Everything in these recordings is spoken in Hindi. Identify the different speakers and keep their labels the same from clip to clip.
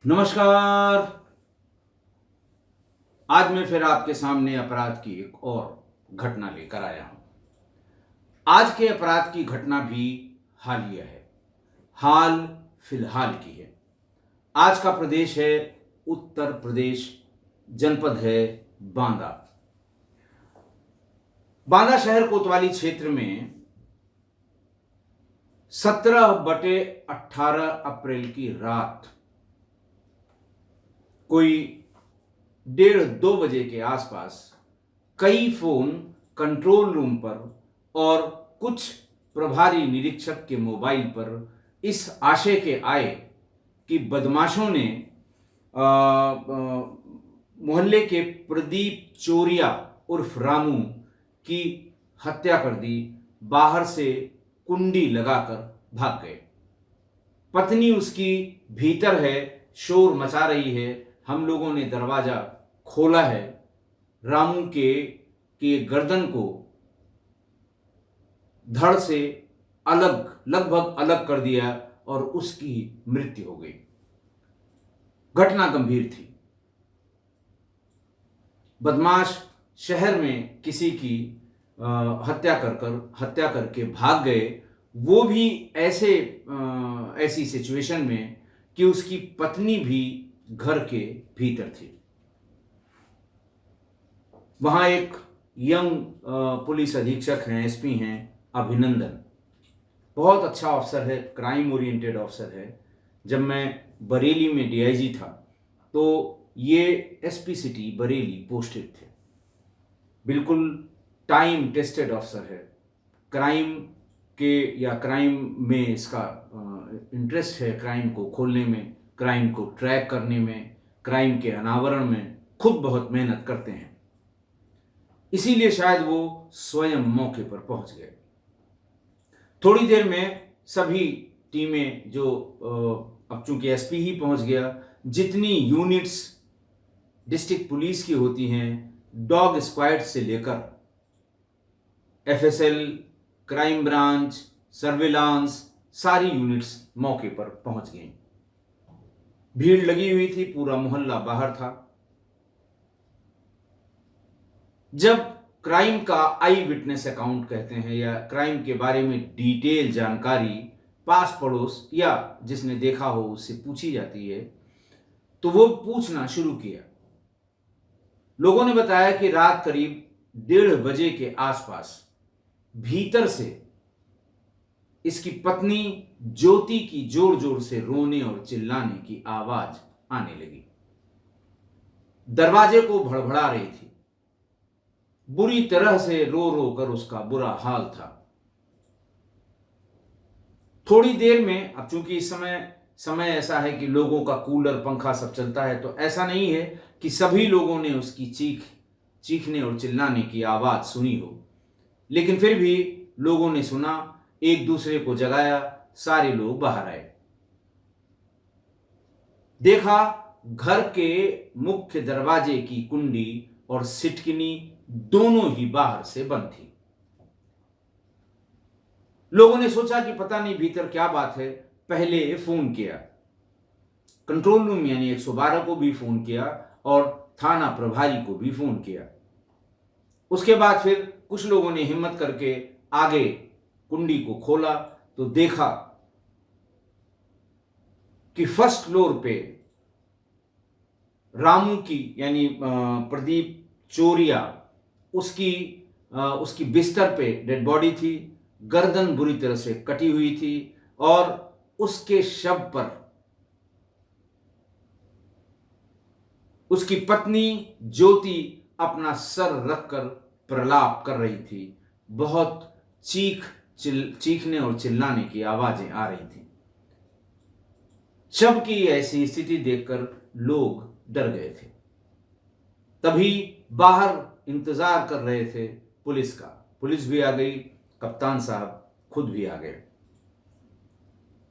Speaker 1: नमस्कार। आज मैं फिर आपके सामने अपराध की एक और घटना लेकर आया हूं। आज के अपराध की घटना भी हालिया है, हाल फिलहाल की है। आज का प्रदेश है उत्तर प्रदेश, जनपद है बांदा। बांदा शहर कोतवाली क्षेत्र में 17/18 अप्रैल की रात कोई 1:30-2 बजे के आसपास कई फोन कंट्रोल रूम पर और कुछ प्रभारी निरीक्षक के मोबाइल पर इस आशय के आए कि बदमाशों ने मोहल्ले के प्रदीप चोरिया उर्फ रामू की हत्या कर दी। बाहर से कुंडी लगाकर भाग गए। पत्नी उसकी भीतर है, शोर मचा रही है। हम लोगों ने दरवाजा खोला है। रामू के गर्दन को धड़ से लगभग अलग कर दिया और उसकी मृत्यु हो गई। घटना गंभीर थी। बदमाश शहर में किसी की हत्या करके भाग गए, वो भी ऐसी सिचुएशन में कि उसकी पत्नी भी घर के भीतर थी। वहाँ एक यंग पुलिस अधीक्षक हैं, एसपी हैं, अभिनंदन। बहुत अच्छा ऑफिसर है, क्राइम ओरिएंटेड ऑफिसर है। जब मैं बरेली में डीआईजी था तो ये एसपी सिटी बरेली पोस्टेड थे। बिल्कुल टाइम टेस्टेड ऑफिसर है। क्राइम में इसका इंटरेस्ट है, क्राइम को खोलने में, क्राइम को ट्रैक करने में, क्राइम के अनावरण में खुद बहुत मेहनत करते हैं। इसीलिए शायद वो स्वयं मौके पर पहुंच गए। थोड़ी देर में सभी टीमें जो अब चूंकि एसपी ही पहुंच गया, जितनी यूनिट्स डिस्ट्रिक्ट पुलिस की होती हैं, डॉग स्क्वाड से लेकर एफएसएल, क्राइम ब्रांच, सर्विलांस, सारी यूनिट्स मौके पर पहुंच गई। भीड़ लगी हुई थी, पूरा मोहल्ला बाहर था। जब क्राइम का आई विटनेस अकाउंट कहते हैं, या क्राइम के बारे में डिटेल जानकारी पास पड़ोस या जिसने देखा हो उससे पूछी जाती है, तो वो पूछना शुरू किया। लोगों ने बताया कि रात करीब 1:30 बजे के आसपास भीतर से इसकी पत्नी ज्योति की जोर जोर से रोने और चिल्लाने की आवाज आने लगी। दरवाजे को भड़बड़ा रही थी। बुरी तरह से रो रो कर उसका बुरा हाल था। थोड़ी देर में, अब चूंकि इस समय ऐसा है कि लोगों का कूलर पंखा सब चलता है, तो ऐसा नहीं है कि सभी लोगों ने उसकी चीखने और चिल्लाने की आवाज सुनी हो, लेकिन फिर भी लोगों ने सुना, एक दूसरे को जगाया, सारे लोग बाहर आए। देखा घर के मुख्य दरवाजे की कुंडी और सिटकिनी दोनों ही बाहर से बंद थी। लोगों ने सोचा कि पता नहीं भीतर क्या बात है। पहले फोन किया, कंट्रोल रूम यानी 112 को भी फोन किया और थाना प्रभारी को भी फोन किया। उसके बाद फिर कुछ लोगों ने हिम्मत करके आगे कुंडी को खोला तो देखा कि फर्स्ट फ्लोर पे रामू की यानी प्रदीप चोरिया, उसकी बिस्तर पे डेड बॉडी थी। गर्दन बुरी तरह से कटी हुई थी और उसके शव पर उसकी पत्नी ज्योति अपना सर रखकर प्रलाप कर रही थी। बहुत चीखने और चिल्लाने की आवाजें आ रही थी। शव की ऐसी स्थिति देखकर लोग डर गए थे। तभी बाहर इंतजार कर रहे थे पुलिस का। पुलिस भी आ गई, कप्तान साहब खुद भी आ गए।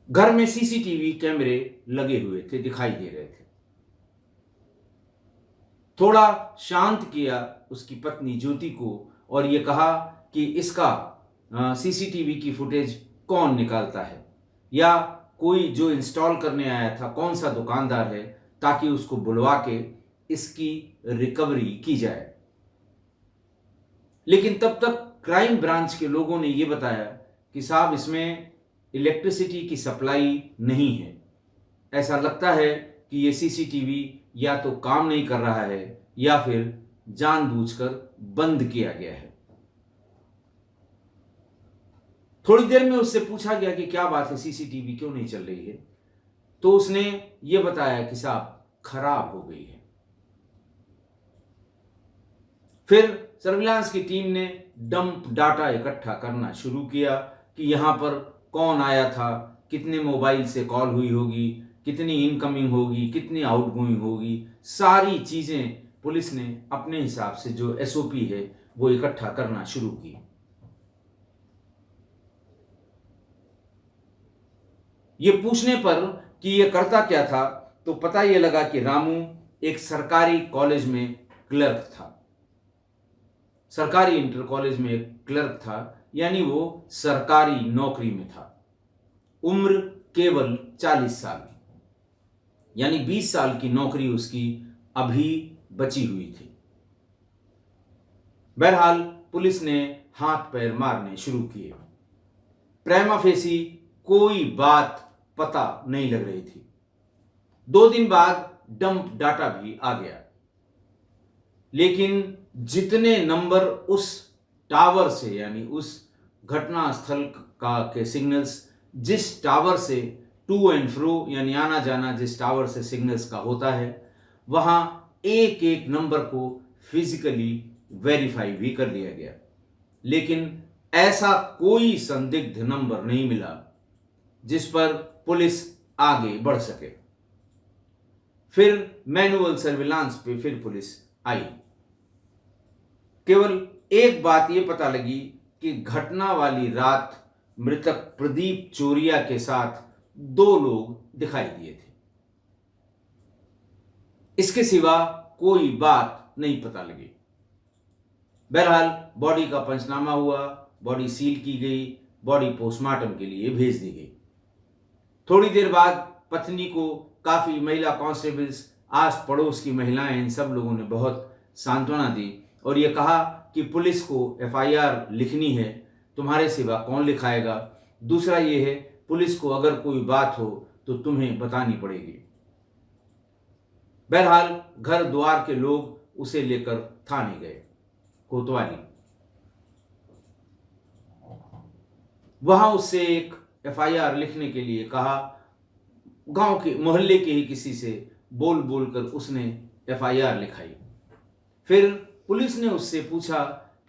Speaker 1: घर में सीसीटीवी कैमरे लगे हुए थे, दिखाई दे रहे थे। थोड़ा शांत किया उसकी पत्नी ज्योति को और ये कहा कि इसका सीसीटीवी की फुटेज कौन निकालता है, या कोई जो इंस्टॉल करने आया था, कौन सा दुकानदार है, ताकि उसको बुलवा के इसकी रिकवरी की जाए। लेकिन तब तक क्राइम ब्रांच के लोगों ने यह बताया कि साहब इसमें इलेक्ट्रिसिटी की सप्लाई नहीं है, ऐसा लगता है कि ये सीसीटीवी या तो काम नहीं कर रहा है या फिर जानबूझकर बंद किया गया है। थोड़ी देर में उससे पूछा गया कि क्या बात है, सीसीटीवी क्यों नहीं चल रही है, तो उसने ये बताया कि साहब खराब हो गई है। फिर सर्विलांस की टीम ने डंप डाटा इकट्ठा करना शुरू किया कि यहां पर कौन आया था, कितने मोबाइल से कॉल हुई होगी, कितनी इनकमिंग होगी, कितनी आउटगोइंग होगी। सारी चीजें पुलिस ने अपने हिसाब से जो एसओपी है वो इकट्ठा करना शुरू की। ये पूछने पर कि ये करता क्या था, तो पता ये लगा कि रामू एक सरकारी कॉलेज में क्लर्क था। सरकारी इंटर कॉलेज में एक क्लर्क था, यानी वो सरकारी नौकरी में था। उम्र केवल 40 साल, यानी 20 साल की नौकरी उसकी अभी बची हुई थी। बहरहाल पुलिस ने हाथ पैर मारने शुरू किए। प्रेमा फेसी कोई बात पता नहीं लग रही थी। 2 दिन बाद डंप डाटा भी आ गया, लेकिन जितने नंबर उस टावर से, यानी उस घटना स्थल का के सिग्नल्स, जिस टावर से टू एंड फ्रो यानी आना जाना जिस टावर से सिग्नल्स का होता है, वहां एक एक नंबर को फिजिकली वेरीफाई भी कर लिया गया, लेकिन ऐसा कोई संदिग्ध नंबर नहीं मिला जिस पर पुलिस आगे बढ़ सके। फिर मैनुअल सर्विलांस पे फिर पुलिस आई। केवल एक बात यह पता लगी कि घटना वाली रात मृतक प्रदीप चोरिया के साथ 2 लोग दिखाई दिए थे। इसके सिवा कोई बात नहीं पता लगी। बहरहाल बॉडी का पंचनामा हुआ, बॉडी सील की गई, बॉडी पोस्टमार्टम के लिए भेज दी गई। थोड़ी देर बाद पत्नी को काफी महिला कांस्टेबल्स, आस पड़ोस की महिलाएं, इन सब लोगों ने बहुत सांत्वना दी और यह कहा कि पुलिस को एफआईआर लिखनी है, तुम्हारे सिवा कौन लिखाएगा। दूसरा यह है, पुलिस को अगर कोई बात हो तो तुम्हें बतानी पड़ेगी। बहरहाल घर द्वार के लोग उसे लेकर थाने गए, कोतवाली। वहां उससे एक एफआईआर लिखने के लिए कहा। गांव के मोहल्ले के ही किसी से बोल बोलकर उसने एफआईआर लिखाई। फिर पुलिस ने उससे पूछा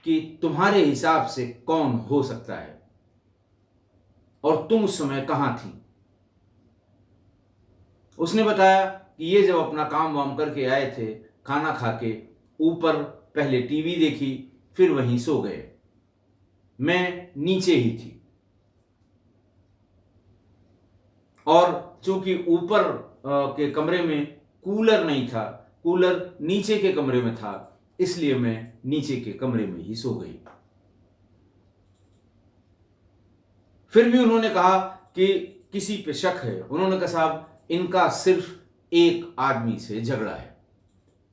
Speaker 1: कि तुम्हारे हिसाब से कौन हो सकता है और तुम उस समय कहां थी। उसने बताया कि ये जब अपना काम वाम करके आए थे, खाना खा के ऊपर पहले टीवी देखी, फिर वहीं सो गए, मैं नीचे ही थी। और चूंकि ऊपर के कमरे में कूलर नहीं था, कूलर नीचे के कमरे में था, इसलिए मैं नीचे के कमरे में ही सो गई। फिर भी उन्होंने कहा कि किसी पे शक है। उन्होंने कहा साहब इनका सिर्फ एक आदमी से झगड़ा है,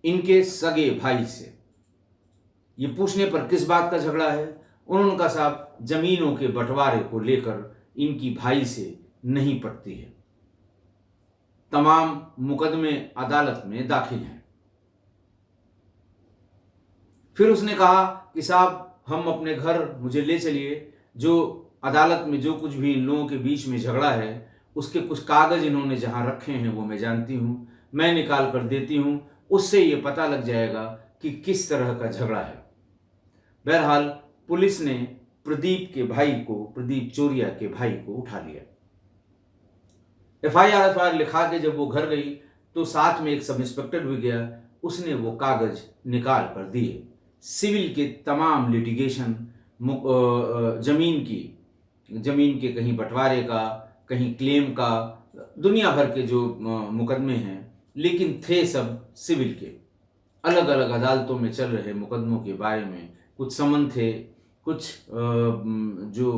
Speaker 1: इनके सगे भाई से। ये पूछने पर किस बात का झगड़ा है, उन्होंने कहा साहब जमीनों के बंटवारे को लेकर इनकी भाई से नहीं पटती है, तमाम मुकदमे अदालत में दाखिल हैं। फिर उसने कहा कि साहब हम अपने घर मुझे ले चलिए, जो अदालत में जो कुछ भी इन लोगों के बीच में झगड़ा है उसके कुछ कागज इन्होंने जहां रखे हैं वो मैं जानती हूं, मैं निकाल कर देती हूं, उससे ये पता लग जाएगा कि किस तरह का झगड़ा है। बहरहाल पुलिस ने प्रदीप के भाई को, प्रदीप चोरिया के भाई को उठा लिया। एफआईआर लिखा के जब वो घर गई तो साथ में एक सब इंस्पेक्टर भी गया, उसने वो कागज निकाल कर दिए। सिविल के तमाम लिटिगेशन, जमीन के कहीं बंटवारे का, कहीं क्लेम का, दुनिया भर के जो मुकदमे हैं, लेकिन थे सब सिविल के। अलग अलग अदालतों में चल रहे मुकदमों के बारे में कुछ समन थे, कुछ जो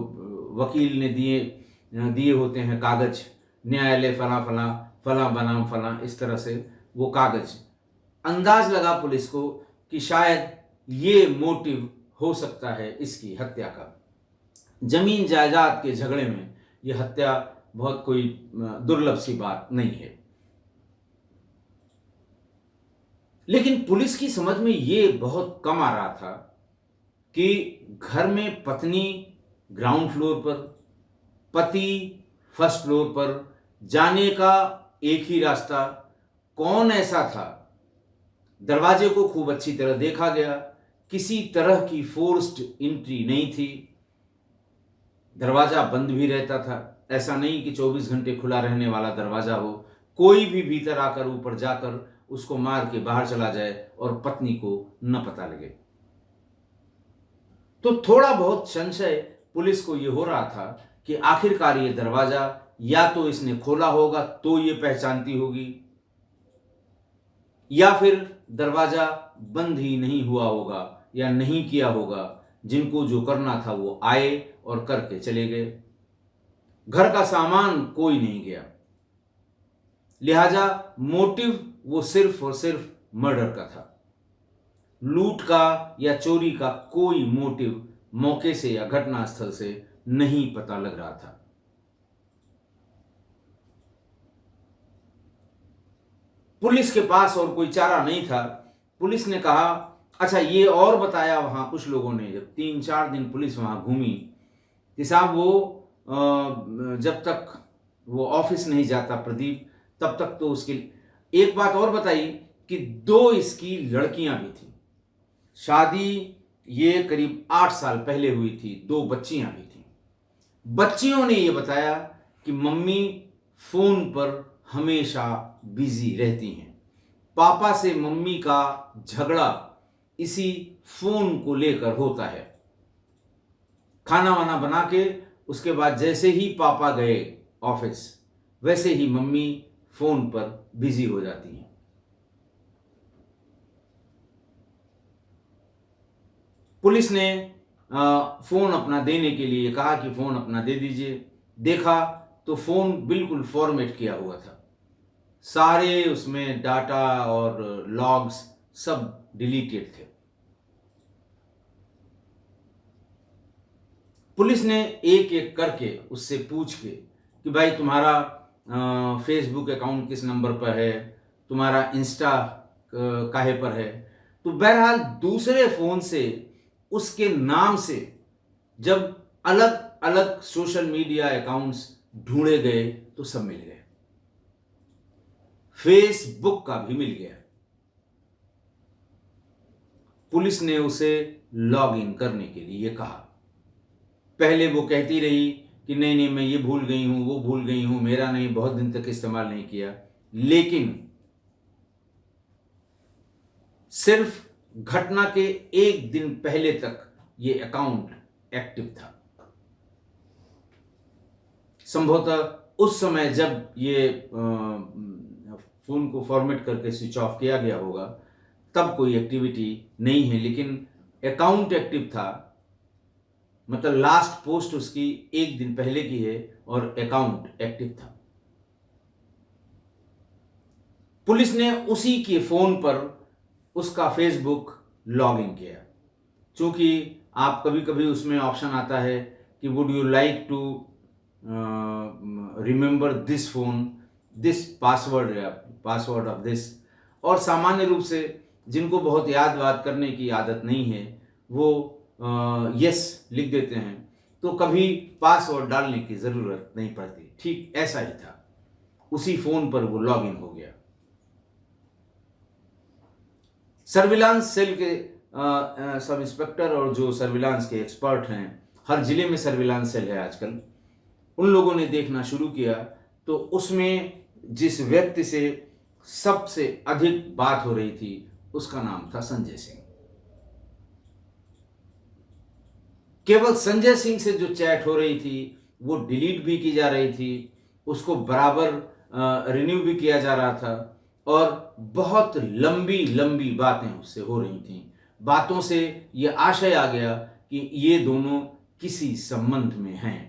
Speaker 1: वकील ने दिए होते हैं कागज, न्यायालय फला फला फला बनाम फला, इस तरह से वो कागज। अंदाज लगा पुलिस को कि शायद ये मोटिव हो सकता है इसकी हत्या का। जमीन जायदाद के झगड़े में यह हत्या बहुत कोई दुर्लभ सी बात नहीं है। लेकिन पुलिस की समझ में ये बहुत कम आ रहा था कि घर में पत्नी ग्राउंड फ्लोर पर, पति फर्स्ट फ्लोर पर, जाने का एक ही रास्ता। कौन ऐसा था? दरवाजे को खूब अच्छी तरह देखा गया, किसी तरह की फोर्स्ड एंट्री नहीं थी। दरवाजा बंद भी रहता था, ऐसा नहीं कि 24 घंटे खुला रहने वाला दरवाजा हो। कोई भी भीतर आकर ऊपर जाकर उसको मार के बाहर चला जाए और पत्नी को न पता लगे। तो थोड़ा बहुत संशय पुलिस को यह हो रहा था कि आखिरकार ये दरवाजा या तो इसने खोला होगा तो ये पहचानती होगी, या फिर दरवाजा बंद ही नहीं हुआ होगा या नहीं किया होगा। जिनको जो करना था वो आए और करके चले गए। घर का सामान कोई नहीं गया, लिहाजा मोटिव वो सिर्फ और सिर्फ मर्डर का था। लूट का या चोरी का कोई मोटिव मौके से या घटनास्थल से नहीं पता लग रहा था। पुलिस के पास और कोई चारा नहीं था। पुलिस ने कहा, अच्छा ये और बताया वहां कुछ लोगों ने, जब 3-4 दिन पुलिस वहां घूमी, कि साहब वो जब तक वो ऑफिस नहीं जाता प्रदीप, तब तक तो उसकी एक बात और बताई कि 2 इसकी लड़कियां भी थी। शादी ये करीब 8 साल पहले हुई थी, 2 बच्चियां भी थी। बच्चियों ने ये बताया कि मम्मी फोन पर हमेशा बिजी रहती हैं। पापा से मम्मी का झगड़ा इसी फोन को लेकर होता है। खाना वाना बना के उसके बाद जैसे ही पापा गए ऑफिस, वैसे ही मम्मी फोन पर बिजी हो जाती हैं। पुलिस ने फोन अपना देने के लिए कहा कि फोन अपना दे दीजिए। देखा तो फोन बिल्कुल फॉर्मेट किया हुआ था, सारे उसमें डाटा और लॉग्स सब डिलीटेड थे। पुलिस ने एक एक करके उससे पूछ के कि भाई तुम्हारा फेसबुक अकाउंट किस नंबर पर है, तुम्हारा इंस्टा काहे पर है। तो बहरहाल दूसरे फोन से उसके नाम से जब अलग अलग सोशल मीडिया अकाउंट्स ढूंढे गए तो सब मिल गए, फेसबुक का भी मिल गया। पुलिस ने उसे लॉग इन करने के लिए कहा। पहले वो कहती रही कि नहीं नहीं मैं ये भूल गई हूं, वो भूल गई हूं, मेरा नहीं, बहुत दिन तक इस्तेमाल नहीं किया। लेकिन सिर्फ घटना के 1 दिन पहले तक ये अकाउंट एक्टिव था। संभवतः उस समय जब ये फोन को फॉर्मेट करके स्विच ऑफ किया गया होगा तब कोई एक्टिविटी नहीं है, लेकिन अकाउंट एक्टिव था। मतलब लास्ट पोस्ट उसकी 1 दिन पहले की है और अकाउंट एक्टिव था। पुलिस ने उसी के फोन पर उसका फेसबुक लॉग इन किया। चूंकि आप कभी कभी उसमें ऑप्शन आता है कि would you like to remember this phone, this password of this. और सामान्य रूप से जिनको बहुत याद वाद करने की आदत नहीं है वो यस लिख देते हैं, तो कभी पासवर्ड डालने की जरूरत नहीं पड़ती। ठीक ऐसा ही था, उसी फोन पर वो लॉग इन हो गया। सर्विलांस सेल के सब इंस्पेक्टर और जो सर्विलांस के एक्सपर्ट हैं, हर जिले में सर्विलांस सेल है आजकल, उन लोगों ने देखना शुरू किया तो उसमें जिस व्यक्ति से सबसे अधिक बात हो रही थी उसका नाम था संजय सिंह। केवल संजय सिंह से जो चैट हो रही थी वो डिलीट भी की जा रही थी, उसको बराबर रिन्यू भी किया जा रहा था और बहुत लंबी लंबी बातें उससे हो रही थीं। बातों से ये आशय आ गया कि ये दोनों किसी संबंध में हैं।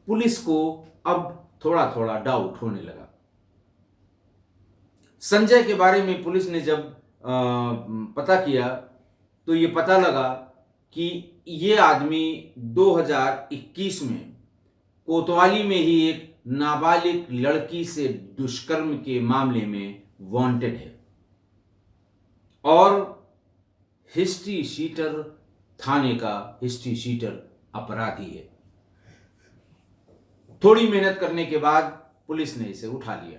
Speaker 1: पुलिस को अब थोड़ा थोड़ा डाउट होने लगा। संजय के बारे में पुलिस ने जब पता किया तो ये पता लगा कि ये आदमी 2021 में कोतवाली में ही एक नाबालिग लड़की से दुष्कर्म के मामले में वांटेड है और हिस्ट्री शीटर थाने का हिस्ट्री शीटर अपराधी है। थोड़ी मेहनत करने के बाद पुलिस ने इसे उठा लिया,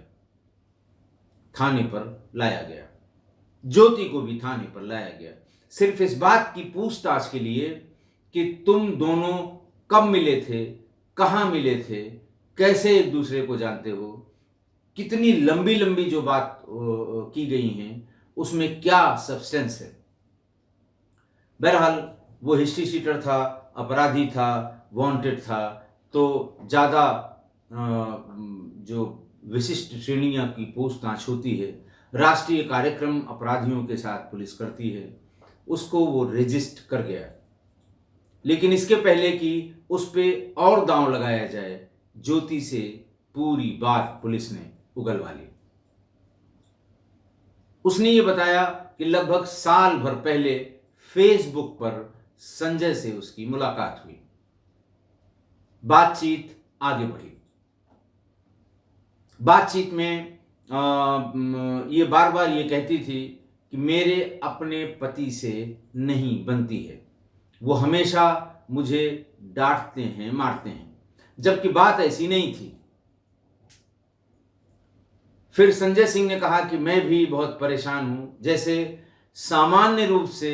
Speaker 1: थाने पर लाया गया। ज्योति को भी थाने पर लाया गया, सिर्फ इस बात की पूछताछ के लिए कि तुम दोनों कब मिले थे, कहाँ मिले थे, कैसे एक दूसरे को जानते हो। कितनी लंबी लंबी जो बात की गई हैं उसमें क्या सब्सटेंस है। बहरहाल वो हिस्ट्री शीटर था, अपराधी था, वांटेड था, तो ज़्यादा जो विशिष्ट श्रेणियां की पूछताछ होती है, राष्ट्रीय कार्यक्रम अपराधियों के साथ पुलिस करती है, उसको वो रजिस्ट कर गया। लेकिन इसके पहले कि उस पर और दांव लगाया जाए, ज्योति से पूरी बात पुलिस ने उगलवा ली। उसने ये बताया कि लगभग साल भर पहले फेसबुक पर संजय से उसकी मुलाकात हुई, बातचीत आगे बढ़ी। बातचीत में ये बार बार ये कहती थी कि मेरे अपने पति से नहीं बनती है, वो हमेशा मुझे डांटते हैं, मारते हैं, जबकि बात ऐसी नहीं थी। फिर संजय सिंह ने कहा कि मैं भी बहुत परेशान हूं। जैसे सामान्य रूप से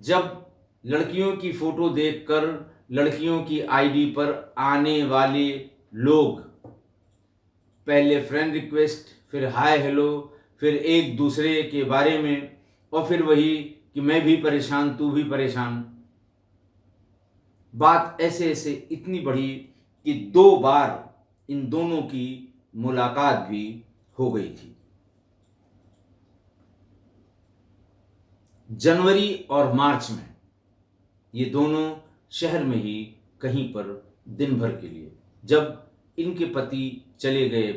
Speaker 1: जब लड़कियों की फोटो देखकर लड़कियों की आईडी पर आने वाले लोग पहले फ्रेंड रिक्वेस्ट, फिर हाय हेलो, फिर एक दूसरे के बारे में, और फिर वही कि मैं भी परेशान, तू भी परेशान। बात ऐसे ऐसे इतनी बढ़ी कि 2 बार इन दोनों की मुलाकात भी हो गई थी। जनवरी और मार्च में ये दोनों शहर में ही कहीं पर दिन भर के लिए, जब इनके पति चले गए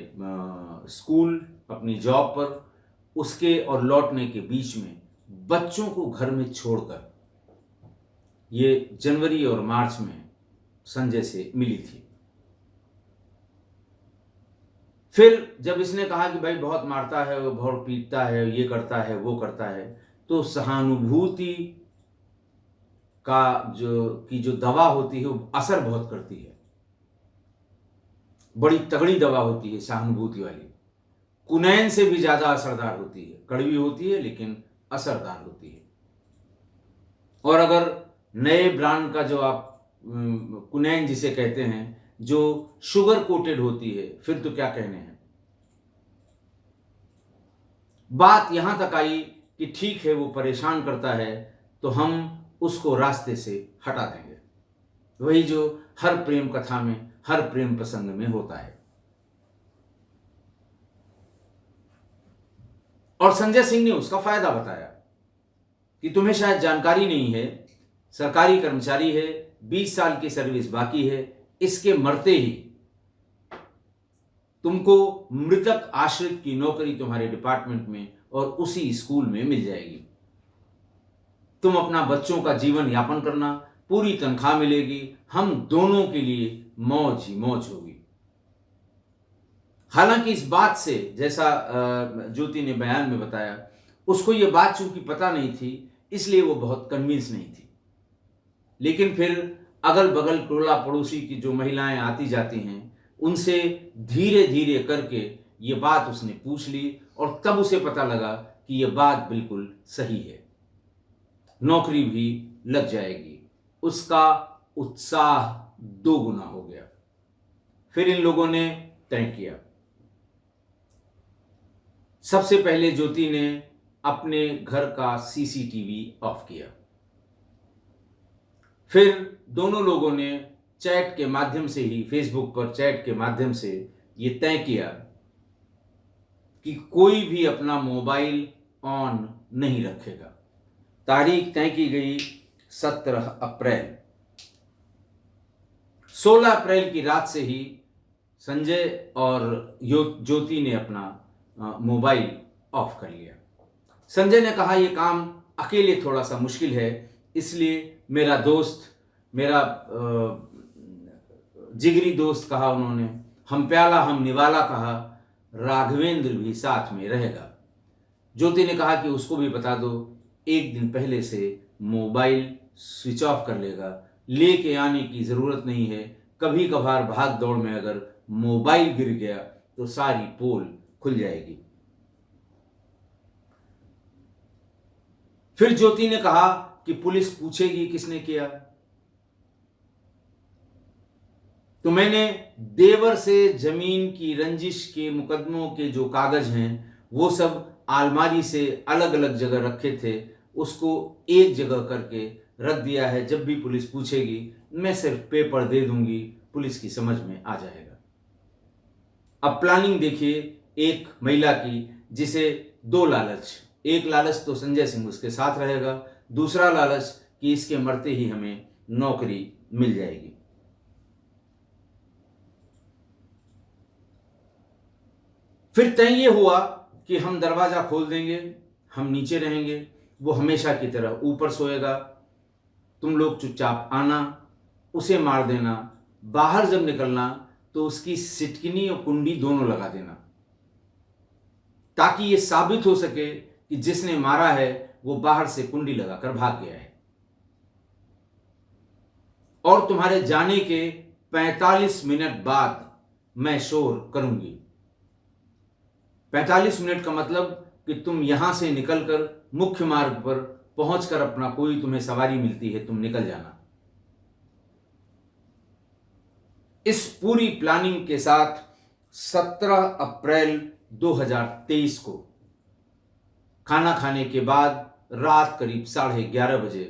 Speaker 1: स्कूल, अपनी जॉब पर, उसके और लौटने के बीच में बच्चों को घर में छोड़कर ये जनवरी और मार्च में संजय से मिली थी। फिर जब इसने कहा कि भाई बहुत मारता है, वो बहुत पीटता है, ये करता है, वो करता है, तो सहानुभूति का जो दवा होती है वो असर बहुत करती है। बड़ी तगड़ी दवा होती है सहानुभूति वाली, कुनैन से भी ज्यादा असरदार होती है। कड़वी होती है लेकिन असरदार होती है। और अगर नए ब्रांड का जो आप कुनैन जिसे कहते हैं, जो शुगर कोटेड होती है, फिर तो क्या कहने हैं। बात यहां तक आई कि ठीक है, वो परेशान करता है तो हम उसको रास्ते से हटा देंगे। वही जो हर प्रेम कथा में, हर प्रेम प्रसंग में होता है। और संजय सिंह ने उसका फायदा बताया कि तुम्हें शायद जानकारी नहीं है, सरकारी कर्मचारी है, 20 साल की सर्विस बाकी है, इसके मरते ही तुमको मृतक आश्रित की नौकरी तुम्हारे डिपार्टमेंट में और उसी स्कूल में मिल जाएगी। तुम अपना बच्चों का जीवन यापन करना, पूरी तनख्वाह मिलेगी, हम दोनों के लिए मौज ही मौज होगी। हालांकि इस बात से, जैसा ज्योति ने बयान में बताया, उसको ये बात चूंकि पता नहीं थी इसलिए वो बहुत कन्विंस नहीं थी। लेकिन फिर अगल बगल टोला पड़ोसी की जो महिलाएं आती जाती हैं, उनसे धीरे धीरे करके ये बात उसने पूछ ली और तब उसे पता लगा कि ये बात बिल्कुल सही है, नौकरी भी लग जाएगी। उसका उत्साह 2 गुना हो गया। फिर इन लोगों ने तय किया। सबसे पहले ज्योति ने अपने घर का सीसीटीवी ऑफ किया। फिर दोनों लोगों ने चैट के माध्यम से ही, फेसबुक पर चैट के माध्यम से ये तय किया कि कोई भी अपना मोबाइल ऑन नहीं रखेगा। तारीख तय की गई 17 अप्रैल। 16 अप्रैल की रात से ही संजय और ज्योति ने अपना मोबाइल ऑफ कर लिया। संजय ने कहा ये काम अकेले थोड़ा सा मुश्किल है, इसलिए मेरा दोस्त, मेरा जिगरी दोस्त कहा उन्होंने, हम प्याला हम निवाला कहा, राघवेंद्र भी साथ में रहेगा। ज्योति ने कहा कि उसको भी बता दो, एक दिन पहले से मोबाइल स्विच ऑफ कर लेगा, लेके आने की ज़रूरत नहीं है। कभी कभार भाग दौड़ में अगर मोबाइल गिर गया तो सारी पोल खुल जाएगी। फिर ज्योति ने कहा कि पुलिस पूछेगी किसने किया, तो मैंने देवर से जमीन की रंजिश के मुकदमों के जो कागज हैं वो सब अलमारी से अलग अलग जगह रखे थे, उसको एक जगह करके रख दिया है। जब भी पुलिस पूछेगी मैं सिर्फ पेपर दे दूंगी, पुलिस की समझ में आ जाएगा। अब प्लानिंग देखिए एक महिला की जिसे दो लालच, एक लालच तो संजय सिंह उसके साथ रहेगा, दूसरा लालच कि इसके मरते ही हमें नौकरी मिल जाएगी। फिर तय ये हुआ कि हम दरवाजा खोल देंगे, हम नीचे रहेंगे, वो हमेशा की तरह ऊपर सोएगा, तुम लोग चुपचाप आना, उसे मार देना, बाहर जब निकलना तो उसकी सिटकिनी और कुंडी दोनों लगा देना, ताकि ये साबित हो सके कि जिसने मारा है वो बाहर से कुंडी लगाकर भाग गया है। और तुम्हारे जाने के 45 मिनट बाद मैं शोर करूंगी। 45 मिनट का मतलब कि तुम यहां से निकलकर मुख्य मार्ग पर पहुंचकर अपना कोई तुम्हें सवारी मिलती है तुम निकल जाना। इस पूरी प्लानिंग के साथ 17 अप्रैल 2023 को खाना खाने के बाद रात करीब 11:30 बजे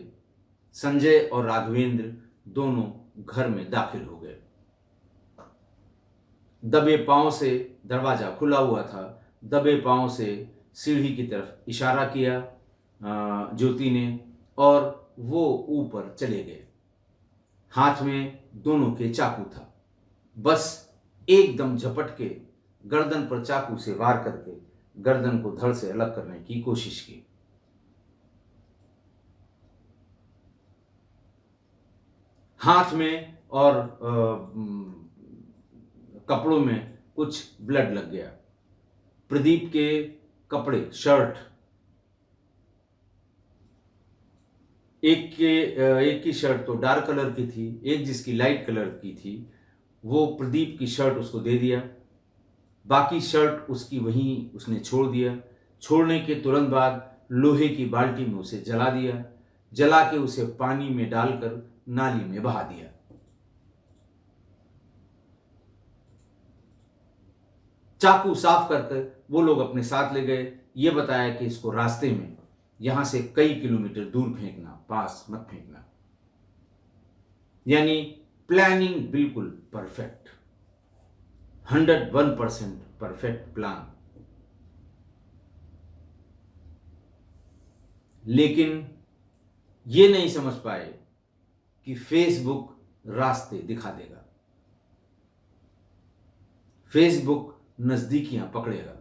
Speaker 1: संजय और राघवेंद्र दोनों घर में दाखिल हो गए। दबे पांव से, दरवाजा खुला हुआ था, दबे पांव से सीढ़ी की तरफ इशारा किया ज्योति ने और वो ऊपर चले गए। हाथ में दोनों के चाकू था, बस एकदम झपट के गर्दन पर चाकू से वार करके गर्दन को धड़ से अलग करने की कोशिश की। हाथ में और कपड़ों में कुछ ब्लड लग गया। प्रदीप के कपड़े, शर्ट, एक की शर्ट तो डार्क कलर की थी, एक जिसकी लाइट कलर की थी, वो प्रदीप की शर्ट उसको दे दिया, बाकी शर्ट उसकी वहीं उसने छोड़ दिया। छोड़ने के तुरंत बाद लोहे की बाल्टी में उसे जला दिया, जला के उसे पानी में डालकर नाली में बहा दिया। चाकू साफ करके वो लोग अपने साथ ले गए। ये बताया कि इसको रास्ते में यहां से कई किलोमीटर दूर फेंकना, पास मत फेंकना। यानी प्लानिंग बिल्कुल परफेक्ट, 101% परफेक्ट प्लान। लेकिन ये नहीं समझ पाए कि फेसबुक रास्ते दिखा देगा, फेसबुक नजदीकियां पकड़ेगा।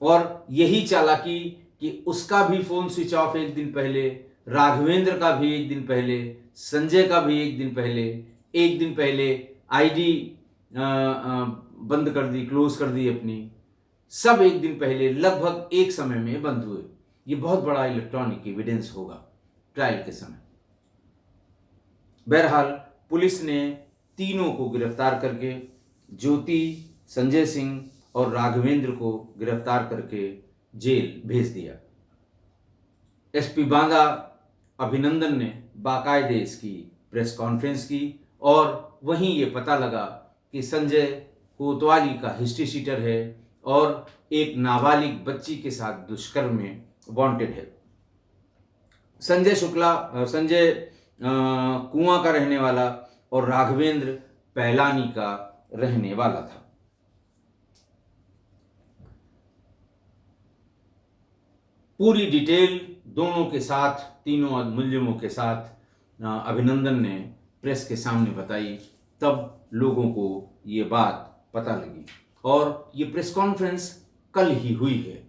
Speaker 1: और यही चालाकी कि उसका भी फोन स्विच ऑफ एक दिन पहले, राघवेंद्र का भी एक दिन पहले, संजय का भी एक दिन पहले आईडी बंद कर दी, क्लोज कर दी अपनी, सब एक दिन पहले लगभग एक समय में बंद हुए। ये बहुत बड़ा इलेक्ट्रॉनिक एविडेंस होगा ट्रायल के समय। बहरहाल पुलिस ने तीनों को गिरफ्तार करके, ज्योति, संजय सिंह और राघवेंद्र को गिरफ्तार करके जेल भेज दिया। एसपी बांदा अभिनंदन ने बाकायदे इसकी प्रेस कॉन्फ्रेंस की और वहीं ये पता लगा कि संजय कोतवाली का हिस्ट्री शीटर है और एक नाबालिग बच्ची के साथ दुष्कर्म में वांटेड है। संजय कुआं का रहने वाला और राघवेंद्र पैलानी का रहने वाला था। पूरी डिटेल दोनों के साथ, तीनों मुलजिमों के साथ अभिनंदन ने प्रेस के सामने बताई। तब लोगों को ये बात पता लगी और ये प्रेस कॉन्फ्रेंस कल ही हुई है।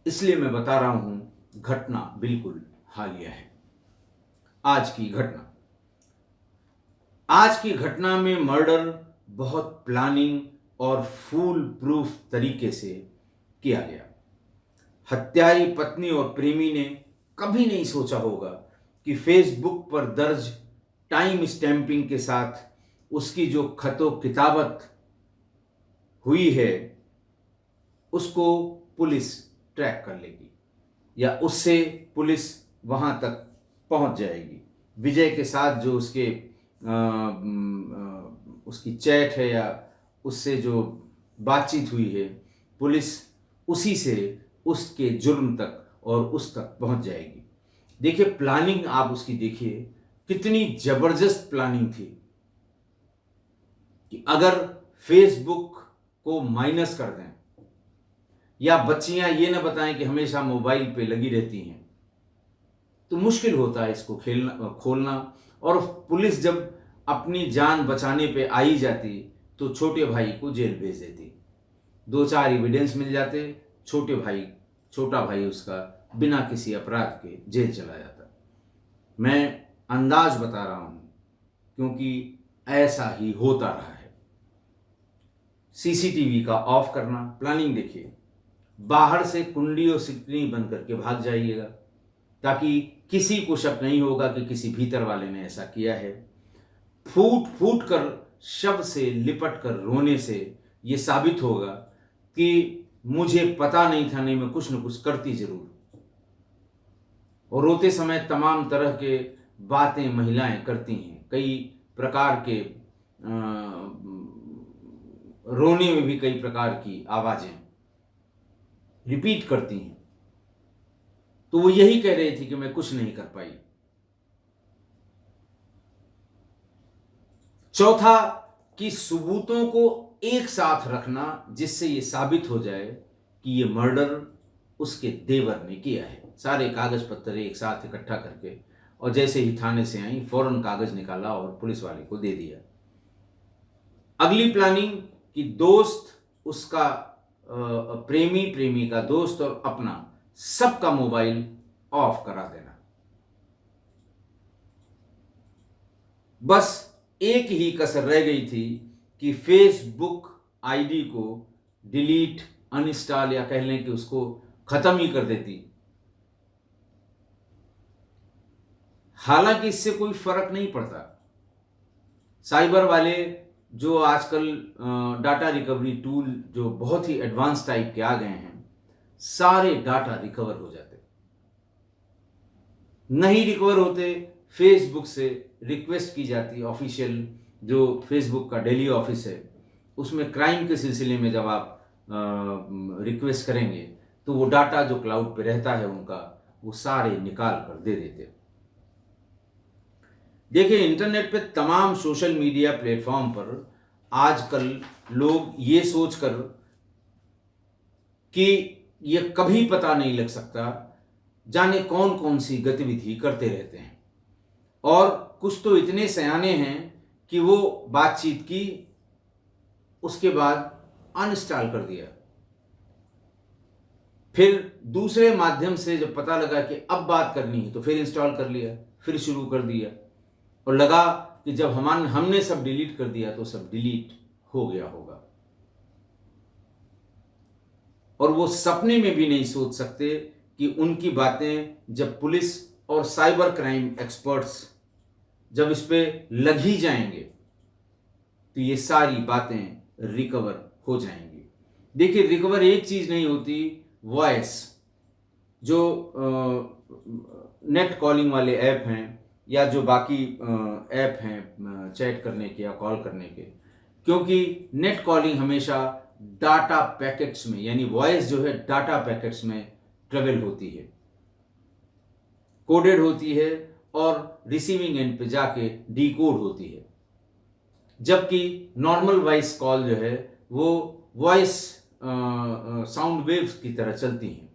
Speaker 1: इसलिए मैं बता रहा हूं घटना बिल्कुल हालिया है। आज की घटना में मर्डर बहुत प्लानिंग और फूल प्रूफ तरीके से किया गया। हत्यारी पत्नी और प्रेमी ने कभी नहीं सोचा होगा कि फेसबुक पर दर्ज टाइम स्टैंपिंग के साथ उसकी जो खतो किताबत हुई है उसको पुलिस ट्रैक कर लेगी या उससे पुलिस वहां तक पहुंच जाएगी। विजय के साथ जो उसकी चैट है या उससे जो बातचीत हुई है, पुलिस उसी से उसके जुर्म तक और उस तक पहुंच जाएगी। देखिए प्लानिंग आप उसकी देखिए, कितनी जबरदस्त प्लानिंग थी कि अगर फेसबुक को माइनस कर दें या बच्चियां ये ना बताएं कि हमेशा मोबाइल पे लगी रहती हैं, तो मुश्किल होता है इसको खोलना। और पुलिस जब अपनी जान बचाने पे आई जाती तो छोटे भाई को जेल भेज देती। 2-4 एविडेंस मिल जाते, छोटा भाई उसका बिना किसी अपराध के जेल चला जाता। मैं अंदाज बता रहा हूं क्योंकि ऐसा ही होता रहा है। सीसीटीवी का ऑफ करना, प्लानिंग देखिए, बाहर से कुंडी और सिकड़ी बंद करके भाग जाइएगा ताकि किसी को शक नहीं होगा कि किसी भीतर वाले ने ऐसा किया है। फूट फूट कर शव से लिपट कर रोने से ये साबित होगा कि मुझे पता नहीं था, नहीं मैं कुछ न कुछ करती जरूर। और रोते समय तमाम तरह के बातें महिलाएं करती हैं, कई प्रकार के रोने में भी कई प्रकार की आवाजें रिपीट करती हैं। तो वो यही कह रही थी कि मैं कुछ नहीं कर पाई। चौथा कि सबूतों को एक साथ रखना जिससे ये साबित हो जाए कि ये मर्डर उसके देवर ने किया है। सारे कागज पत्तर एक साथ इकट्ठा करके और जैसे ही थाने से आई फौरन कागज निकाला और पुलिस वाले को दे दिया। अगली प्लानिंग कि दोस्त, उसका प्रेमी का दोस्त और अपना सबका मोबाइल ऑफ करा देना। बस एक ही कसर रह गई थी कि फेसबुक आईडी को डिलीट, अनइंस्टॉल या कह लें कि उसको खत्म ही कर देती। हालांकि इससे कोई फर्क नहीं पड़ता। साइबर वाले जो आजकल डाटा रिकवरी टूल जो बहुत ही एडवांस टाइप के आ गए हैं, सारे डाटा रिकवर हो जाते। नहीं रिकवर होते, फेसबुक से रिक्वेस्ट की जाती। ऑफिशियल जो फेसबुक का डेली ऑफिस है उसमें क्राइम के सिलसिले में जब आप रिक्वेस्ट करेंगे तो वो डाटा जो क्लाउड पे रहता है उनका, वो सारे निकाल कर दे देते। देखिए इंटरनेट पे तमाम सोशल मीडिया प्लेटफॉर्म पर आजकल लोग ये सोचकर कि ये कभी पता नहीं लग सकता, जाने कौन कौन सी गतिविधि करते रहते हैं। और कुछ तो इतने सयाने हैं कि वो बातचीत की, उसके बाद अनइंस्टॉल कर दिया। फिर दूसरे माध्यम से जब पता लगा कि अब बात करनी है तो फिर इंस्टॉल कर लिया, फिर शुरू कर दिया और लगा कि जब हमने सब डिलीट कर दिया तो सब डिलीट हो गया होगा। और वो सपने में भी नहीं सोच सकते कि उनकी बातें जब पुलिस और साइबर क्राइम एक्सपर्ट्स जब इस पे लग ही जाएंगे तो ये सारी बातें रिकवर हो जाएंगी। देखिए रिकवर एक चीज नहीं होती, वॉइस जो नेट कॉलिंग वाले ऐप हैं या जो बाकी ऐप हैं चैट करने के या कॉल करने के, क्योंकि नेट कॉलिंग हमेशा डाटा पैकेट्स में, यानी वॉइस जो है डाटा पैकेट्स में ट्रेवल होती है, कोडेड होती है और रिसीविंग एंड पे जाके डीकोड होती है। जबकि नॉर्मल वॉइस कॉल जो है वो वॉइस साउंड वेव्स की तरह चलती हैं,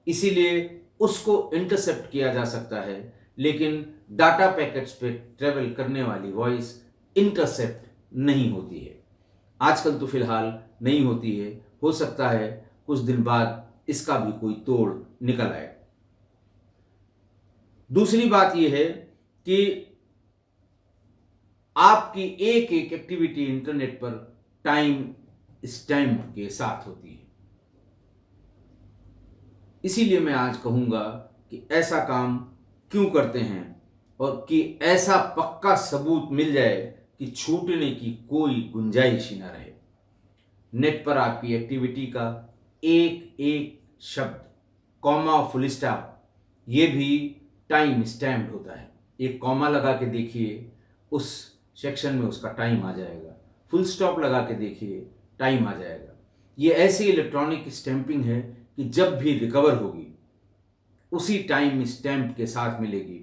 Speaker 1: इसीलिए उसको इंटरसेप्ट किया जा सकता है लेकिन डाटा पैकेट्स पे ट्रेवल करने वाली वॉइस इंटरसेप्ट नहीं होती है। आजकल तो फिलहाल नहीं होती है, हो सकता है कुछ दिन बाद इसका भी कोई तोड़ निकल आए। दूसरी बात यह है कि आपकी एक एक एक्टिविटी इंटरनेट पर टाइम स्टैम्प के साथ होती है। इसीलिए मैं आज कहूंगा कि ऐसा काम क्यों करते हैं और कि ऐसा पक्का सबूत मिल जाए कि छूटने की कोई गुंजाइश ही ना रहे। नेट पर आपकी एक्टिविटी का एक एक शब्द, कॉमा, फुल स्टॉप, ये भी टाइम स्टैम्प्ड होता है। एक कॉमा लगा के देखिए, उस सेक्शन में उसका टाइम आ जाएगा। फुल स्टॉप लगा के देखिए, टाइम आ जाएगा। ये ऐसी इलेक्ट्रॉनिक स्टैंपिंग है कि जब भी रिकवर होगी उसी टाइम स्टैम्प के साथ मिलेगी।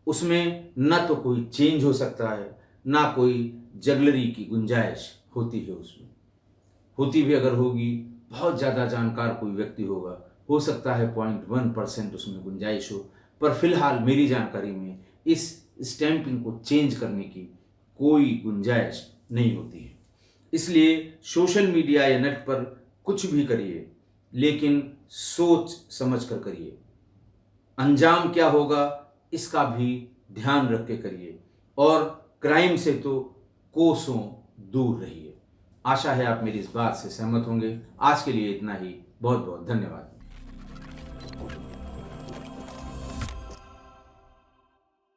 Speaker 1: उसमें ना तो कोई चेंज हो सकता है, ना कोई जगलरी की गुंजाइश होती है। उसमें होती भी अगर होगी, बहुत ज़्यादा जानकार कोई व्यक्ति होगा, हो सकता है 0.1% उसमें गुंजाइश हो, पर फिलहाल मेरी जानकारी में इस स्टैंपिंग को चेंज करने की कोई गुंजाइश नहीं होती है। इसलिए सोशल मीडिया या नेट पर कुछ भी करिए, लेकिन सोच समझ कर करिए। अंजाम क्या होगा इसका भी ध्यान रख के करिए, और क्राइम से तो कोसों दूर रहिए। आशा है आप मेरी इस बात से सहमत होंगे। आज के लिए इतना ही। बहुत बहुत धन्यवाद।